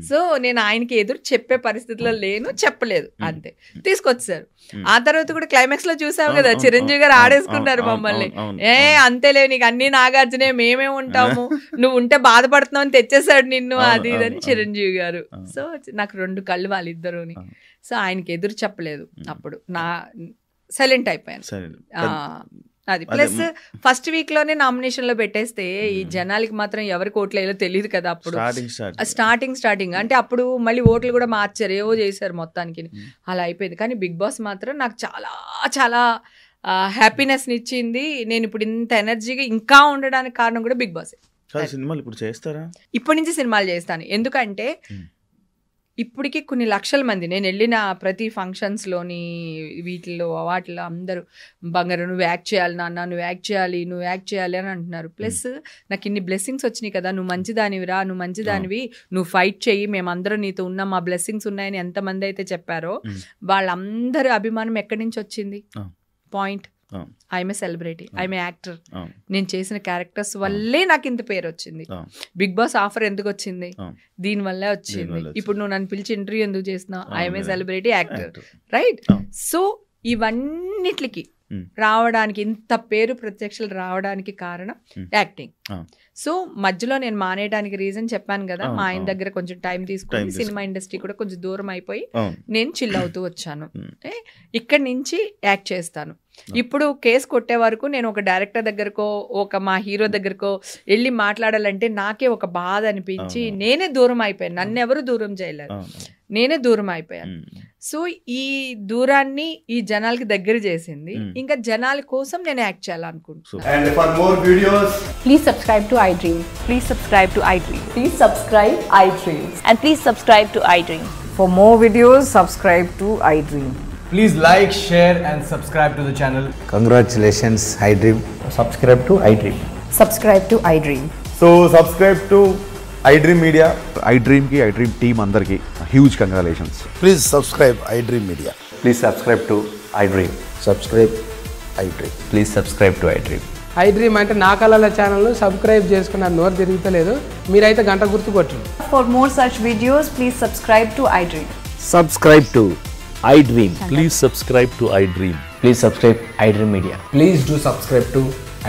సో నేను ఆయనకి ఎదురు చెప్పే పరిస్థితిలో లేను, చెప్పలేదు, అంతే. తీసుకొచ్చారు. ఆ తర్వాత కూడా క్లైమాక్స్ లో చూసావు కదా, చిరంజీవి గారు ఆడేసుకున్నారు మమ్మల్ని. అంతేలే నీకు అన్ని నాగార్జునే, మేమే ఉంటాము, నువ్వు ఉంటే బాధపడుతున్నావు అని తెచ్చేసాడు నిన్ను, అది ఇదని చిరంజీవి గారు. సో నాకు 2 కళ్ళు వాళ్ళిద్దరుని. సో ఆయనకి ఎదురు చెప్పలేదు, అప్పుడు నా సైలెంట్ అయిపోయాను. అది ప్లస్ ఫస్ట్ వీక్ లోనే నామినేషన్ లో పెట్టేస్తే ఈ జనాలకి మాత్రం ఎవరికి ఓట్లు వేయాలో తెలియదు కదా. అప్పుడు స్టార్టింగ్ అంటే అప్పుడు మళ్ళీ ఓట్లు కూడా మార్చారు, ఏవో చేశారు మొత్తానికి, అలా అయిపోయింది. కానీ బిగ్ బాస్ మాత్రం నాకు చాలా చాలా హ్యాపీనెస్ ఇచ్చింది. నేను ఇప్పుడు ఇంత ఎనర్జీగా ఇంకా ఉండడానికి కారణం కూడా బిగ్ బాస్. సినిమాలు ఇప్పుడు చేస్తారా? ఇప్పటి నుంచి సినిమాలు చేస్తాను, ఎందుకంటే ఇప్పటికి కొన్ని లక్షల మంది నేను వెళ్ళిన ప్రతి ఫంక్షన్స్లోని వీటిల్లో వాటిలో అందరూ బంగారు నువ్వు యాక్ట్ చేయాలి నాన్న, నువ్వు యాక్ట్ చేయాలి అని అంటున్నారు. ప్లస్ నాకు ఇన్ని బ్లెస్సింగ్స్ వచ్చినాయి కదా, నువ్వు మంచిదానివిరా, నువ్వు మంచిదానివి, నువ్వు ఫైట్ చెయ్యి, మేమందరం నీతో ఉన్నాం, మా బ్లెస్సింగ్స్ ఉన్నాయని ఎంతమంది అయితే చెప్పారో వాళ్ళందరి అభిమానం ఎక్కడి నుంచి వచ్చింది? Point. I'm celebrity, I'm actor, నేను చేసిన క్యారెక్టర్స్ వల్లే నాకు ఇంత పేరు వచ్చింది. బిగ్ బాస్ ఆఫర్ ఎందుకు వచ్చింది? దీని వల్లే వచ్చింది. ఇప్పుడు నువ్వు నన్ను పిలిచి ఇంటర్వ్యూ ఎందుకు చేస్తున్నావు? I'm celebrity actor, right? So ఇవన్నిటికి రావడానికి, ఇంత పేరు ప్రత్యక్షలు రావడానికి కారణం యాక్టింగ్. సో మధ్యలో నేను మానేయడానికి రీజన్ చెప్పాను కదా, మా ఆయన దగ్గర కొంచెం టైం తీసుకుని సినిమా ఇండస్ట్రీ కూడా కొంచెం దూరం అయిపోయి నేను చిల్ అవుతూ వచ్చాను. ఇక్కడి నుంచి యాక్ట్ చేస్తాను. ఇప్పుడు కేసు కొట్టే వరకు నేను ఒక డైరెక్టర్ దగ్గరకో ఒక మా హీరో దగ్గరకో వెళ్ళి మాట్లాడాలంటే నాకే ఒక బాధ అనిపించి నేనే దూరం అయిపోయాను. నన్ను ఎవరు దూరం చేయలేరు, నేనే దూరం అయిపోయాను. సో ఈ దూరాన్ని ఈ జనాలకి దగ్గర చేసింది. ఇంకా జనాల కోసం నేను యాక్ట్ చేయాలనుకుంటున్నాను. And for more videos, please subscribe to iDream. Please subscribe to iDream. Please subscribe iDream. And please subscribe to iDream. For more videos, subscribe to iDream. please like, share and subscribe to the channel. Congratulations, iDream. Subscribe to iDream. Subscribe to iDream. So subscribe to iDream Media. iDream ki iDream team andarki huge congratulations. Please subscribe iDream Media. Please subscribe to iDream. Subscribe iDream. Please subscribe to iDream. iDream అంటే నా కళల channel subscribe చేసుకున్న నోరు తిరుగుతలేదు, మీరైతే గంట గుర్తు కొట్టండి. For more such videos, please subscribe to iDream. Subscribe to iDream. Please subscribe to iDream. Please subscribe iDream Media. Please do subscribe to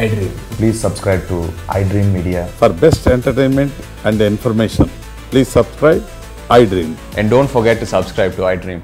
iDream. Please subscribe to iDream Media. For best entertainment and information, please subscribe iDream. And don't forget to subscribe to iDream.